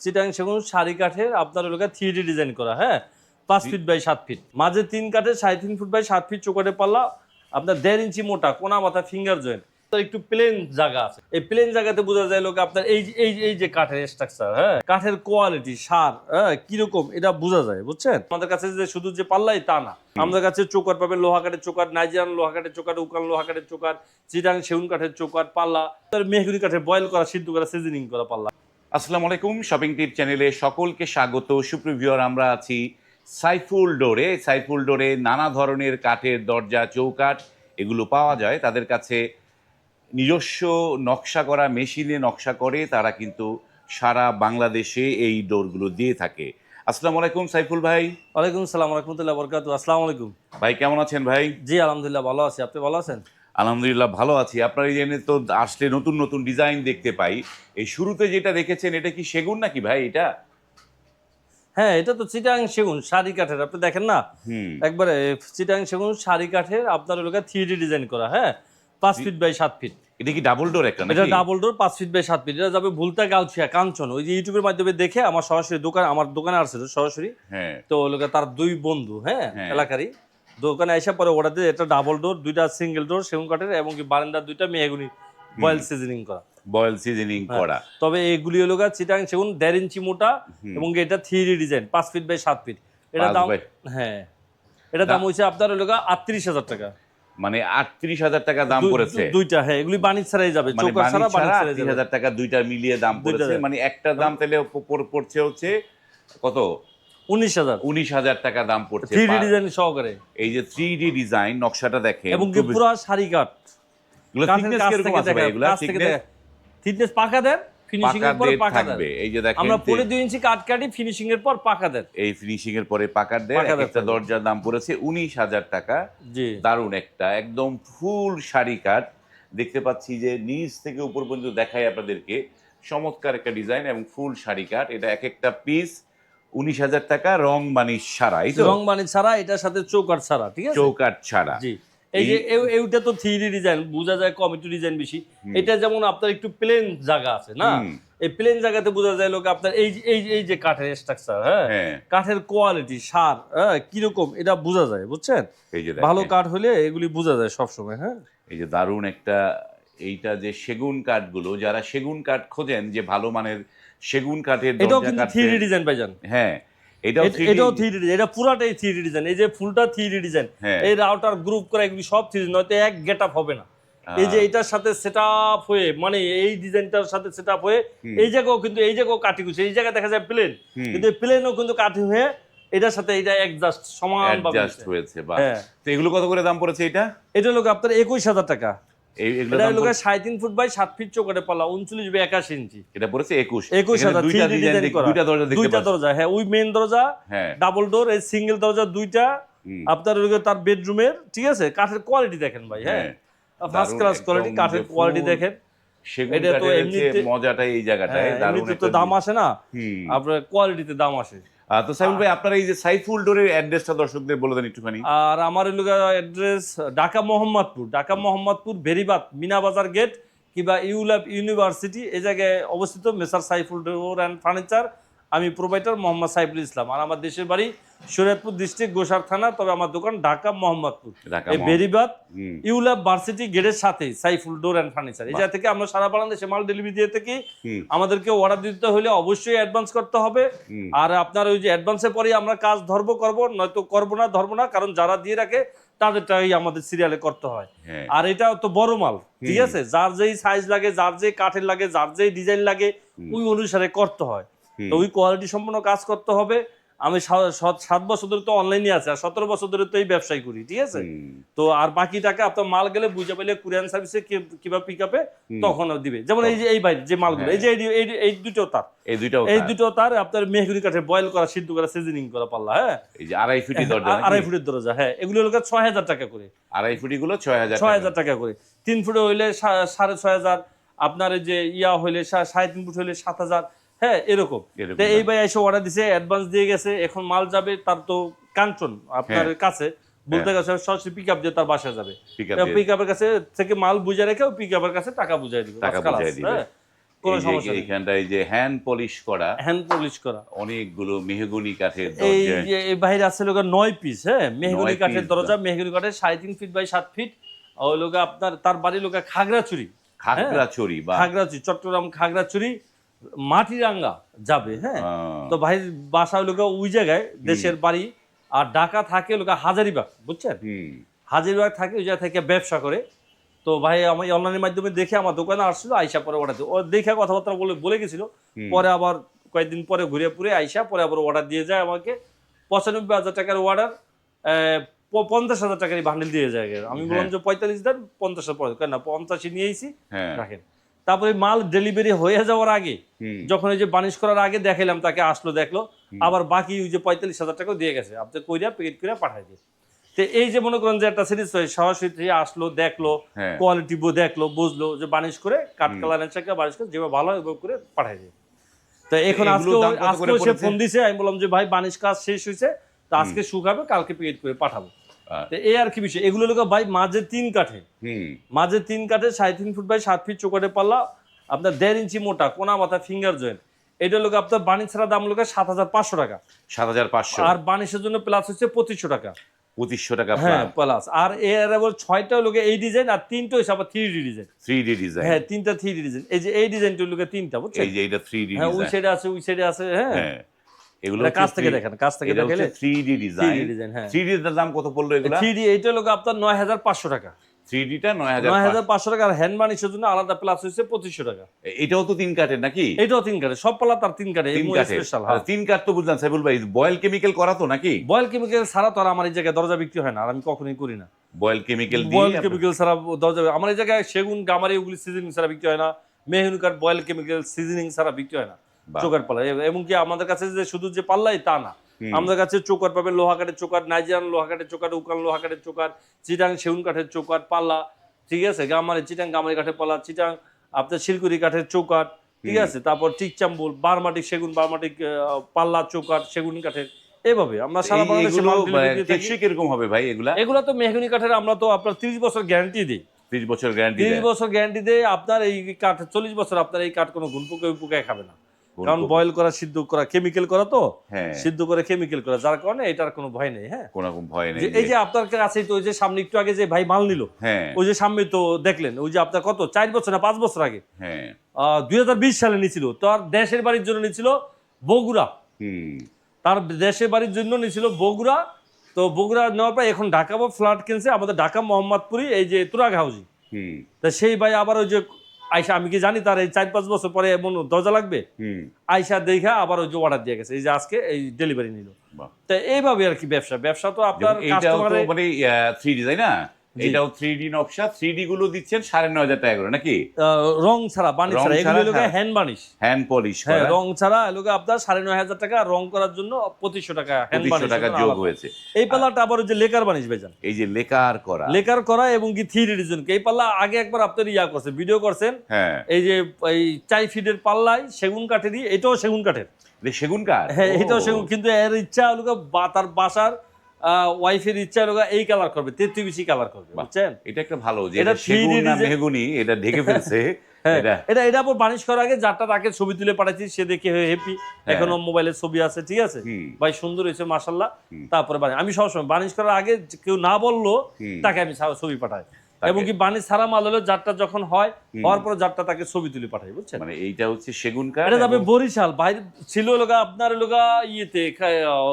চিটাং সেগুন সারি কাঠের আপনার হলো 3D ডিজাইন করা, হ্যাঁ 5 ফিট বাই 7 ফিট, মাঝে 3 কাঠের 3.5 ফুট বাই 7 ফিট চৌকাঠে পাল্লা, আপনার 1.5 ইঞ্চি মোটা, কোনা মাথা ফিঙ্গার জয়েন্ট, একটু প্লেন জায়গা আছে। এই প্লেন জায়গাতে বোঝা যায় লোক আপনার এই যে কাঠের স্ট্রাকচার, হ্যাঁ কাঠের কোয়ালিটি সার, হ্যাঁ কিরকম এটা বোঝা যায়, বুঝছেন। আমাদের কাছে যে শুধু যে পাল্লাই তা না, আমাদের কাছে চৌকাঠ পাবেন, লোহা কাঠের চৌকাঠ, নাইজেরিয়ান লোহা কাঠের চৌকাঠ, উকান লোহা কাঠের চৌকাঠ, চিটাং সেগুন কাঠের চৌকাঠ পাল্লা, মেহগুনি কাঠের বয়েল করা, সিদ্ধ করা, সিজনিং করা পাল্লা। আসসালামু আলাইকুম, শপিং টিপ চ্যানেলে সকলকে স্বাগত। সুপ্রিভিউয়ার, আমরা আছি সাইফুল ডোরে। সাইফুল ডোরে নানা ধরনের কাঠের দরজা, চৌকাঠ এগুলো পাওয়া যায়। তাদের কাছে নিজস্ব নকশা করা মেশিনে নকশা করে তারা কিন্তু সারা বাংলাদেশে এই ডোরগুলো দিয়ে থাকে। আসসালামু আলাইকুম সাইফুল ভাই। ওয়ালাইকুম আসসালাম রাহমাতুল্লাহি ওয়া বারাকাতুহু। আসসালামু আলাইকুম ভাই, কেমন আছেন ভাই? জি আলহামদুলিল্লাহ ভালো আছি, আপনি ভালো আছেন? আলহামদুলিল্লাহ ভালো আছি। আপনার এই জন্য তো আসলে নতুন নতুন ডিজাইন দেখতে পাই। এই শুরুতে যেটা রেখেছেন এটা কি সেগুন নাকি ভাই? এটা হ্যাঁ, এটা তো চিটাং সেগুন সারি কাঠের, আপনি দেখেন না একবারে চিটাং সেগুন সারি কাঠের আপনার হলো 3D ডিজাইন করা, হ্যাঁ 5 ফিট বাই 7 ফিট। এটা কি ডাবল ডোর একটা এটা নাকি? Double door 5 feet by 7 feet. এটা যাবে ভুলতা গাউছিয়া কাঞ্চন, ওই যে ইউটিউবের মাধ্যমে দেখে আমার সরাসরি আমার দোকানে আসছে সরাসরি। হ্যাঁ, তো লোক তার দুই বন্ধু, হ্যাঁ হ্যাঁ। এলাকারই দোকানে এসে পরে অর্ডার দিয়ে, এটা ডাবল ডোর, দুইটা সিঙ্গেল ডোর সেগুন কাঠের, এবং কি বারান্দার দুইটা মেহগুনি বয়েল সিজনিং করা। বয়েল সিজনিং করা। তবে এইগুলি হলো চিটাং সেগুন 1.5 ইঞ্চি মোটা, এবং এটা 3D design 5 feet by 7 feet. এটা দাম, হ্যাঁ এটা দাম হইছে আপনার হলো 38,000 টাকা। মানে 38,000 টাকা দাম পড়েছে দুইটা, হ্যাঁ এগুলি বাণিজ ছাড়াই যাবে, মানে চৌকাঠ ছাড়া বাণিজ ছাড়াই যাবে। 38,000 টাকা দুইটা মিলিয়ে দাম পড়েছে। মানে একটা দাম তাহলে পড়ছে হচ্ছে কত? 19,000 19,000 টাকা দাম পড়ছে 3D ডিজাইন সহকারে। এই যে 3D ডিজাইন নকশাটা দেখেন, এবং কি পুরো সারি কাঠ, এগুলো থিকনেস কিরকম আছে ভাই? এগুলা থিকনেস পাকা দেন, ফিনিশিং এর পর পাকা দেন। থাকবে। এই যে দেখেন আমরা 2.5 ইঞ্চি কাট কাটি, ফিনিশিং এর পর পাকা দেন। এই ফিনিশিং এর পরে পাকা দেন। একটা দরজার দাম পড়েছে 19,000 টাকা। জি, দারুণ একটা একদম ফুল শাড়ি কাঠ দেখতে পাচ্ছি, যে নিচ থেকে উপর পর্যন্ত দেখাই আপনাদেরকে। চমৎকার একটা ডিজাইন এবং ফুল শাড়ি কাঠ। এটা এক একটা পিস 19,000 টাকা, রং বানিশ ছাড়া। এই তো রং বানিশ ছাড়া, এটার সাথে চৌকাঠ ছাড়া, ঠিক আছে চৌকাঠ ছাড়া। জি। এই যে এইটা তো 3D ডিজাইন বোঝা যায়, কম একটু ডিজাইন বেশি। এটা যেমন আপনার একটু প্লেন জায়গা আছে না, এই প্লেন জায়গাতে বোঝা যায় লোক আপনার এই যে কাঠের স্ট্রাকচার, হ্যাঁ কাঠের কোয়ালিটি সার, হ্যাঁ কিরকম এটা বোঝা যায়, বুঝছেন। এই যে ভালো কাঠ হলে এগুলি বোঝা যায় সব সময়। হ্যাঁ, এই যে দারুণ একটা, এইটা যে সেগুন কাঠগুলো, যারা সেগুন কাঠ খোঁজেন যে ভালো মানের সেগুন কাঠের এটাও দরজা কিন্তু কাঠ 3D ডিজাইন পাইজান। হ্যাঁ, এটাও 3D ডিজাইন, এটা পুরাটাই 3D ডিজাইন। এই যে ফুলটা 3D ডিজাইন, এই রাউটার গ্রুপ করা এগুলি সব 3D, নয়তো এক গেটআপ হবে না। এই যে এটার সাথে সেটআপ হয়ে, মানে এই ডিজাইনটার সাথে সেটআপ হয়ে এই জায়গাও কিন্তু, এই জায়গাও কাটি কুছে, এই জায়গা দেখা যায় প্লেন, কিন্তু এই প্লেনও কিন্তু কাটি হয়ে এটার সাথে এটা অ্যাডজাস্ট সমানভাবে হয়েছে। বাহ, তো এগুলো কত করে দাম পড়েছে? এটা লোক আপনার 21,000 টাকা। এটা লোক 3.5 ফুট বাই 7 ফিট চৌকাঠে পাল্লা, 39 বাই 81 ইঞ্চি। এটা পড়েছে 21,000 দুইটা দরজা, হ্যাঁ ওই মেইন দরজা, ডাবল ডোর, এই সিঙ্গেল দরজা দুইটা আপনার তার বেডরুমের, ঠিক আছে। কাঠের কোয়ালিটি দেখেন ভাই, হ্যাঁ ফার্স্ট ক্লাস কোয়ালিটি কাঠের কোয়ালিটি দেখেন। এটা তো এমনিতে মজাটাই এই জায়গাটায়, দারুণ তো দাম আসে না, আপনার কোয়ালিটিতে দাম আসে। তো সাইফুল ভাই, আপনার এই যে সাইফুল ডোরের অ্যাড্রেসটা দর্শকদের বলে দেন একটুখানি। আর আমার অ্যাড্রেস ঢাকা মোহাম্মদপুর বেরিবাত মিনা বাজার গেট, কিংবা ইউল্যাব ইউনিভার্সিটি, এই জায়গায় অবস্থিত মেসার সাইফুল ডোর অ্যান্ড ফার্নিচার। আমি প্রোভাইডার মোহাম্মদ সাইফুল ইসলাম, আর আমার দেশের বাড়ি শরীয়তপুর ডিস্ট্রিক্ট গোসার থানা, তবে আমার দোকান ঢাকা মোহাম্মদপুর, এই বেরিবাত ইউল্যাব ভার্সিটি গেটের সাথে সাইফুল ডোর অ্যান্ড ফার্নিচার। এই জায়গা থেকে আমরা সারা বাংলাদেশে মাল ডেলিভারি দিয়ে থাকি। আমাদেরকে অর্ডার দিতে হলে অবশ্যই অ্যাডভান্স করতে হবে, আর আপনার ওই যে অ্যাডভান্সের পরে আমরা কাজ করবো, নয়তো করবো না, কারণ যারা দিয়ে রাখে তাদেরটাই আমাদের সিরিয়ালে করতে হয়। আর এটা তো বড় মাল, ঠিক আছে, যার যেই সাইজ লাগে, যার যে কাঠের লাগে, যার যেই ডিজাইন লাগে, ওই অনুসারে করতে হয়। তো ওই কোয়ালিটি সম্পন্ন কাজ করতে হবে। আমি 7 বছর ধরে তো অনলাইনে আছে, আর 17 বছর ধরে তো এই ব্যবসায় করি, ঠিক আছে। তো আর বাকি টাকা আপনার মাল গেলে বুঝে পেলে কুরিয়ান সার্ভিসে কিংবা পিক আপে তখন দিবে। যেমন এই যে এই বাইরে যে মালগুলো, এই যে এই দুটো তার, এই দুটো তার আপনার মেহগুনি কাঠের বয়েল করা, সিদ্ধ করা, সিজনিং করা পাল্লা, হ্যাঁ এই যে 2.5 ফিটের দরজা, 2.5 ফুটের দরজা, হ্যাঁ এগুলো হলো 6,000 টাকা করে। 2.5 ফুটি গুলো 6,000 টাকা করে। 3 ফুটে হইলে 6,500, আপনার এই যে হইলে 3.5 ফুট হইলে 7,000, হ্যাঁ এরকম। এই ভাই এসে অর্ডার দিছে, অ্যাডভান্স দিয়ে গেছে, এখন মাল যাবে তার তো কাঞ্চন আপনার কাছে, বলতে গেছে সরাসরি পিক আপ দিয়ে তার বাসা যাবে। পিক আপের কাছে থেকে মাল বুঝে রেখে পিক আপের কাছে টাকা বুঝাই দিবে। কোনো সমস্যা নেই। এইখানটায় যে হ্যান্ড পলিশ করা, হ্যান্ড পলিশ করা। অনেকগুলো মেহগনি কাঠের এই দরজা, যে এই বাইরে আছে লোক 9 পিস, হ্যাঁ, মেহগনি 9 কাঠের পিস দরজা, মেহগনি কাঠের 3.5 ফিট বাই 7 ফিট। ওই লোক আপনার তার বাড়ি লোক খাগড়াছড়ি, খাগড়াছড়ি বা খাগড়াছড়ি, চট্টগ্রাম খাগড়াছড়ি মাটিরাঙ্গা যাবে, হ্যাঁ। আহ, তো ভাইয়ের বাসা লোক ওই জায়গায়, দেশের বাড়ি। আর ঢাকা থাকে লোক হাজারিবাগ, বুঝছেন, হুম, হাজারিবাগ থাকে, ওই জায়গা থেকে ব্যবসা করে। তো ভাই আমি অনলাইনের মাধ্যমে দেখে আমার দোকানে আসছিল, আইসা পরে অর্ডার দিয়ে, ও দেখে কথাবার্তা বলে গেছিল। হুম। পরে আবার কয়েকদিন পরে ঘুরে পুরে আইসা পরে আবার অর্ডার দিয়ে যায় আমাকে। 95,000 টাকার অর্ডার, 50,000 টাকারই বান্ডিল দিয়ে যায়। আমি বললাম যে 45 দেন, 50 পরে কেন না, 85 নিয়েছি, হ্যাঁ, রাখেন। তারপরে মাল ডেলিভারি হয়ে যাওয়ার আগে, হুম, যখন এই যে বানিশ করার আগে দেখাইলাম তাকে, আসলো দেখলো, আবার বাকি ওই যে 45,000 টাকাও দিয়ে গেছে, আপনি কইরা প্যাকেট করে পাঠাই দিয়ে। তো এই যে মনে করেন যে একটা সিরিজ হয়, সরাসরি আসলো, দেখলো, হ্যাঁ। কোয়ালিটি দেখলো, বুঝলো যে বানিশ করে কাঠ কালার এনে বানিশ করে যেভাবে ভালো হয় ওইভাবে করে পাঠাই দিয়ে। তো এখন এগুলোর দাম কত করে আজকেও সে পড়েছে? ফোন দিছে, আমি বললাম যে ভাই বানিশ কাজ শেষ হয়েছে, তো আজকে শুকাবে, কালকে প্যাকেট করে পাঠাবো। তো এই আর কি বিষয়। এগুলো লোক ভাই মাঝে 3 কাঠে, হুম, মাঝে 3 কাঠে 3.5 ফুট বাই 7 ফিট চৌকাঠে পাল্লা, আপনার 1.5 ইঞ্চি মোটা, কোনা মাথা, ফিঙ্গার জয়েন্ট। এটা লোক আপনার বানিশ ছাড়া দাম লোক 7,500 টাকা, 7,500, আর বানিশের জন্য প্লাস হচ্ছে 2500 টাকা। 2500 টাকা হ্যাঁ প্লাস, প্লাস। আর এর আবার 6টা লোকে এই ডিজাইন, আর 3টা হইছে আবার 3D ডিজাইন। 3D design. হ্যাঁ 3টা 3D ডিজাইন। এই যে এই ডিজাইনটা লোকে 3টা, বুঝছেন। এই যে এটা 3D হ্যাঁ ওই ডিজাইন, সাইডে আছে, ওই সাইডে আছে, হ্যাঁ। হ্যাঁ, এগুলো এটা কাছ থেকে দেখেন, কাছ থেকে এটা দেখাইলে হচ্ছে 3D ডিজাইন। 3D ডিজাইন, হ্যাঁ। 3D এর দাম কত পড়লো এগুলা? 3D এইটা লোক আপনার 9,500 টাকা, 3D টা 9,500। 9,500 টাকা। আর হ্যান্ড বানিশের জন্য আলাদা প্লাস হইছে 2500 টাকা। এটাও তো 3 কাঠের নাকি? এটাও 3 কাঠে, সব পাল্লা তার 3 কাঠে, 3 কাঠের। স্পেশাল। হ্যাঁ 3 কাঠ তো বুঝলাম সাইফুল ভাই, বয়েল কেমিক্যাল করা তো নাকি? বয়েল কেমিক্যাল ছাড়া তো আর আমার এই জায়গায় দরজা বিক্রি হয় না, আর আমি কখনোই করি না। বয়েল কেমিক্যাল বয়েল দিয়ে কেমিক্যাল ছাড়া দরজা আমার এই জায়গায় সেগুন গামারি ওগুলি সিজনিং ছাড়া বিক্রি হয় না। মেহগুনি কাঠ বয়েল কেমিক্যাল সিজনিং ছাড়া বিক্রি হয় না। বাহ। চোকার পাল্লা, এমনকি আমাদের কাছে যে শুধু যে পাল্লাই তা না, আমাদের কাছে চোকার পাবেন, লোহা কাঠের চোকার, নাইজেরিয়ান লোহা কাঠের চোকার, উকান লোহা কাঠের চোকার, চিটাং সেগুন কাঠের চোকার পাল্লা, ঠিক আছে, গামারি চিটাং গামারি কাঠের পাল্লা, চিটাং আপনার শিলকুড়ি কাঠের চৌকাঠ, ঠিক আছে, তারপর টিকচাম্বুল বারমাটিক সেগুন, বারমাটিক পাল্লা চৌকাঠ সেগুন কাঠের। এভাবে আমরা সারা বাংলাদেশে মাল delivery দিয়ে থাকি। টেকসই কিরকম হবে ভাই এগুলা? এগুলো তো মেহগুনি কাঠের, আমরা তো আপনার 30 বছর গ্যারান্টি দিই। 30 বছর গ্যারান্টি 30 দেয়? বছর গ্যারান্টি দেয়। আপনার এই কাঠ 40 বছর আপনার এই কাঠ কোনো গুণপোকা পোকায় খাবে না, গুণ কারণ পোকা। বয়েল করা, সিদ্ধ করা, কেমিক্যাল করা, তো হ্যাঁ, সিদ্ধ করে কেমিক্যাল করা, যার কারণে এটার কোনো ভয় নেই। হ্যাঁ, কোনো রকম ভয় নেই। এই যে আপনার কাছে তো ওই যে সামনে একটু আগে যে ভাই মাল নিল, হ্যাঁ, ওই যে সামনে তো দেখলেন, ওই যে আপনার কত 4 বছর না 5 বছর আগে, হ্যাঁ, 2020 সালে নিছিল, তো আর দেশের বাড়ির জন্য নিছিল বগুড়া, হুম, তার দেশের বাড়ির জন্য নিছিল বগুড়া। তো বগুড়া নেওয়ার পর এখন ঢাকা বা ফ্ল্যাট কিনছে আমাদের ঢাকা মোহাম্মদপুরি, এই যে তুরাগ হাউজিং। হুম, তা সেই ভাই আবার ওই যে আইসা, আমি কি জানি তার এই 4-5 বছর পরে এমন দরজা লাগবে, হুম, আইসা দেখা আবার ওই যে অর্ডার দিয়ে গেছে, এই যে আজকে এই ডেলিভারি নিল। বাহ। তা এইভাবে আর কি ব্যবসা তো আপনার যেমন এইটাও তো কাস্টমারে। মানে 3D তাই না? এটাও 3D নকশা, 3D গুলো দিচ্ছেন 9,500 টাকা করে নাকি? রং ছাড়া, বানিশ রং ছাড়া, এগুলো ছাড়া, লোকে হ্যাঁ। Hand varnish. হ্যান্ড পলিশ হ্যাঁ করা, রং ছাড়া লোকে আপনার 9,500 টাকা, রং করার জন্য 2500 টাকা হ্যান্ড 2500 বানিশ টাকা যোগ হয়েছে। এই পাল্লাটা আবার ওই যে লেকার বানিশ বেজান, এই যে লেকার করা, লেকার করা এবং কি 3D ডিজাইন। এই পাল্লা আগে একবার আপনার ইয়া করছে, ভিডিও করছেন, হ্যাঁ, এই যে এই 4 ফিটের পাল্লাই সেগুন কাঠেরই, এটাও সেগুন কাঠের। এটা সেগুন কাঠ? হ্যাঁ ও, এটাও সেগুন, কিন্তু এর ইচ্ছা হলো তার বাসার ওয়াইফের ইচ্ছা হলো এই কালার করবে, 33 কালার করবে, বুঝছেন। এটা একটা ভালো যে এটা এটা সেগুন 3D না ডিজাইন। মেহগনি, এটা ঢেকে ফেলছে। হ্যাঁ এটা এটা আবার বানিশ করার আগে যারটা তাকে ছবি তুলে পাঠাচ্ছি, সে দেখে হ্যাপি। এখনো মোবাইলের ছবি আছে, ঠিক আছে হুম। ভাই, সুন্দর হয়েছে মাশাআল্লাহ। তারপরে আমি সবসময় বানিশ করার আগে কেউ না বললো তাকে আমি ছবি পাঠাই, এবং কি বানিশ ছাড়া মাল হলো যারটা যখন হওয়ার পরে যারটা তাকে ছবি তুলে পাঠাই, বুঝছেন। মানে এইটা হচ্ছে সেগুন কাঠ। এটা যাবে বরিশাল, বাইরে ছিল লোকা আপনার লোকা ইয়েতে,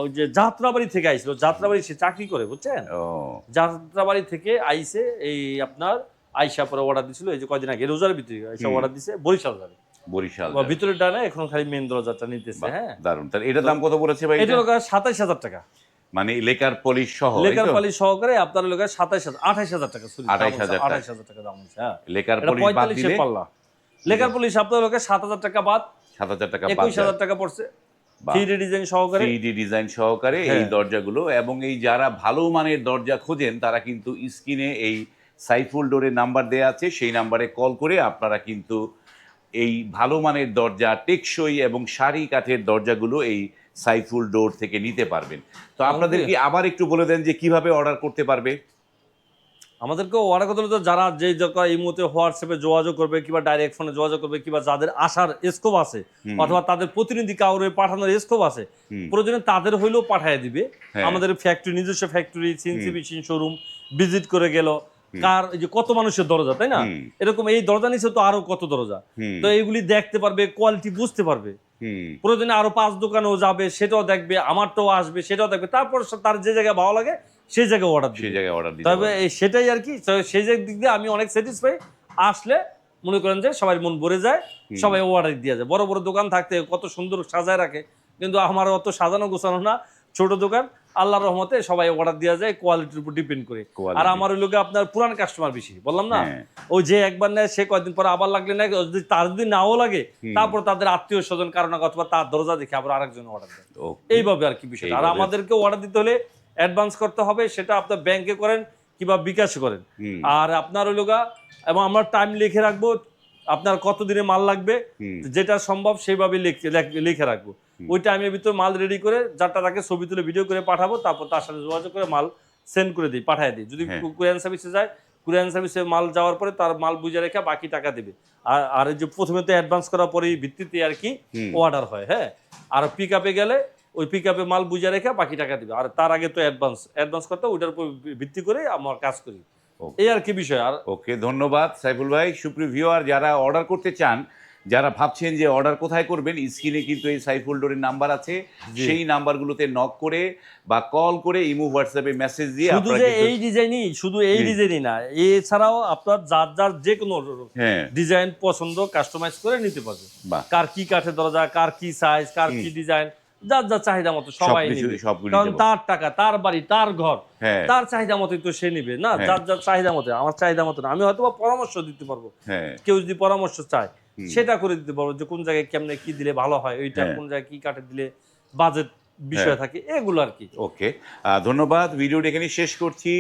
ওই যে যাত্রাবাড়ি থেকে আইছিল, যাত্রাবাড়ি সে চাকরি করে, বুঝছেন। ও, যাত্রাবাড়ি থেকে আইসে, এই আপনার আইসা পরে অর্ডার দিছিল, এই যে কদিন আগে রোজার ভিতরে আইসা অর্ডার দিছে, বরিশাল যাবে। বরিশাল ভিতরে ডানে এখন খালি মেন দরজাটা নিতেছে। হ্যাঁ দারুন। তাহলে এটার দাম কত পড়েছে ভাই? এটা লোক 27,000 টাকা, মানে লেকার পলিশ সহ, লেকার পালি সহকারে আপনার লোক 28,000 টাকা, 28,000 টাকা। 28,000 টাকা দাম হচ্ছে। হ্যাঁ লেকার এটা পলিশ বাদ 45 দিলে এর পাল্লা। লেকার পুলিশ আপনার লোক 7,000 টাকা বাদ, 7,000 টাকা বাদ 21,000 টাকা পড়ছে বাহ। 3D ডিজাইন সহকারে। 3D ডিজাইন সহকারে এই হ্যাঁ। দরজাগুলো। এবং এই যারা ভালো মানের দরজা খোঁজেন তারা কিন্তু স্ক্রিনে এই সাইফুল ডোরের নাম্বার দেয়া আছে, সেই নাম্বারে কল করে আপনারা কিন্তু এই ভালো মানের দরজা, টেকসই এবং সারি কাঠের দরজাগুলো এই সাইফুল ডোর থেকে নিতে পারবেন। তো আপনাদের কি আবার একটু বলে দেন যে কিভাবে অর্ডার করতে পারবে? আমাদেরকে অর্ডার করতে হলে তো যারা যে এই মুহূর্তে হোয়াটসঅ্যাপে যোগাযোগ করবে কিংবা ডাইরেক্ট ফোনে যোগাযোগ করবে কিংবা যাদের আসার স্কোপ আছে অথবা তাদের প্রতিনিধি কাউরে পাঠানোর স্কোপ আছে প্রয়োজনে তাদের হইলেও পাঠিয়ে দিবে। আমাদের ফ্যাক্টরি, নিজস্ব factory, CNC machine showroom visit করে গেল, কার এই যে কত মানুষের দরজা, তাই না? এরকম এই দরজা নিচে তো আরো কত দরজা, তো এইগুলি দেখতে পারবে, কোয়ালিটি বুঝতে পারবে। প্রয়োজনে আরো 5 দোকানেও যাবে, সেটাও দেখবে, আমারটাও আসবে, সেটাও দেখবে, তারপর তার যে জায়গায় ভালো লাগে সেই জায়গায় অর্ডার দিবে। তবে সেটাই আর কি, সেই দিক দিয়ে আমি অনেক স্যাটিসফাই। আসলে মনে করেন যে সবাই মন ভরে যায়, সবাই অর্ডার দিয়ে যায়। বড় বড় দোকান থাকতে কত সুন্দর সাজায় রাখে, কিন্তু আমার অত সাজানো গোছানো না, ছোট দোকান, আল্লাহর রহমতে সবাই অর্ডার দেওয়া যায় কোয়ালিটির উপর ডিপেন্ড করে। আর আমার ওই লোকে আপনার পুরান কাস্টমার বেশি, বললাম না, ওই যে একবার নেয় সে কয়েকদিন পরে আবার লাগলে না, তার যদি নাও লাগে তারপর তাদের আত্মীয় স্বজন কারণ অথবা তার দরজা দেখে আবার আরেকজন অর্ডার দেয়, এইভাবে আর কি বিষয়। আর আমাদেরকে অর্ডার দিতে হলে অ্যাডভান্স করতে হবে, সেটা আপনার ব্যাংকে করেন কিংবা বিকাশে করেন। আর আপনার ওই লোকা এবং আমরা টাইম লিখে রাখবো, আপনার কত দিনে মাল লাগবে, যেটা সম্ভব সেইভাবে লিখে রাখবো। ওই টাইমের ভিতরে মাল রেডি করে যারটা তাকে ছবি তুলে ভিডিও করে পাঠাবো, তারপর তার সাথে যোগাযোগ করে মাল সেন্ড করে দিই, পাঠিয়ে দিই। যদি কুরিয়ার সার্ভিসে যায়, কুরিয়ার সার্ভিসে মাল যাওয়ার পরে তার মাল বুঝে রেখে বাকি টাকা দেবে। আর এই যে প্রথমে তো অ্যাডভান্স করার পরে ভিত্তিতে আর কি অর্ডার হয়। হ্যাঁ, আর পিক আপে গেলে ওই পিক আপে মাল বুঝে রেখে বাকি টাকা দিবে। আর তার আগে তো অ্যাডভান্স করতে, ওইটার উপর ভিত্তি করে আমার কাজ করি, এই আর কি বিষয়। আর ওকে, ধন্যবাদ সাইফুল ভাই। সুপ্রিয় ভিউয়ার, যারা অর্ডার করতে চান, যারা ভাবছেন যে অর্ডার কোথায় করবেন, স্ক্রিনে কিন্তু এই সাইফুল ডোরের নাম্বার আছে, সেই নাম্বারগুলোতে নক করে বা কল করে ইমো হোয়াটসঅ্যাপে মেসেজ দিয়ে শুধু যে এই ডিজাইনই, শুধু এই ডিজাইনই না, এছাড়াও আপনার যার যে কোনো ডিজাইন পছন্দ কাস্টমাইজ করে নিতে পারবে। কার কি কাঠের দরজা, কার কি সাইজ, কার কি ডিজাইন, যার চাহিদা মতো সবাই নিবে। কারণ তার টাকা, তার বাড়ি, তার ঘর, তার চাহিদা মতোই তো সে নিবে না। যার চাহিদা মতো, আমার চাহিদা মতো না। আমি হয়তো পরামর্শ দিতে পারবো, কেউ যদি পরামর্শ চায় সেটা করে দিতে পারবো, যে কোন জায়গায় কেমনে কি দিলে ভালো হয়, ওইটা কোন জায়গায় কি কাঠে দিলে বাজেট বিষয় থাকে, এগুলো আর কি। ওকে, ধন্যবাদ। ভিডিওটা এখানে শেষ করছি।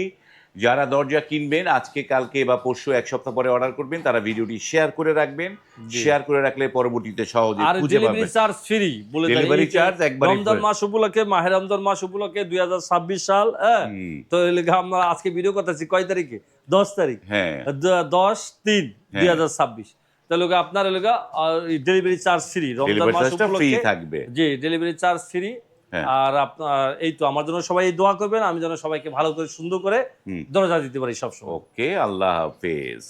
যারা দরজা কিনবেন আজকে, কালকে বা পরশু, এক সপ্তাহ পরে অর্ডার করবেন, তারা ভিডিওটি শেয়ার করে রাখবেন। শেয়ার করে রাখলে পরবর্তীতে সহজে খুঁজে পাবেন। ডেলিভারি চার্জ ফ্রি বলে দেন। ডেলিভারি চার্জ একবারে রমজান মাস উপলক্ষে, মাহে রমজান মাস উপলক্ষে 2026 সাল, তো আমরা আজকে ভিডিও করতেছি কয় তারিখে? 10 তারিখ, 10/3/2026। তাহলে আপনার ডেলিভারি চার্জ ফ্রি, রমজান মাস উপলক্ষে থাকবে। জি, ডেলিভারি চার্জ ফ্রি। আর আপনার এই তো আমার জন্য সবাই দোয়া করবেন, আমি যেন সবাইকে ভালো করে সুন্দর করে দরজা দিতে পারি সবসময়। ওকে, আল্লাহ হাফেজ।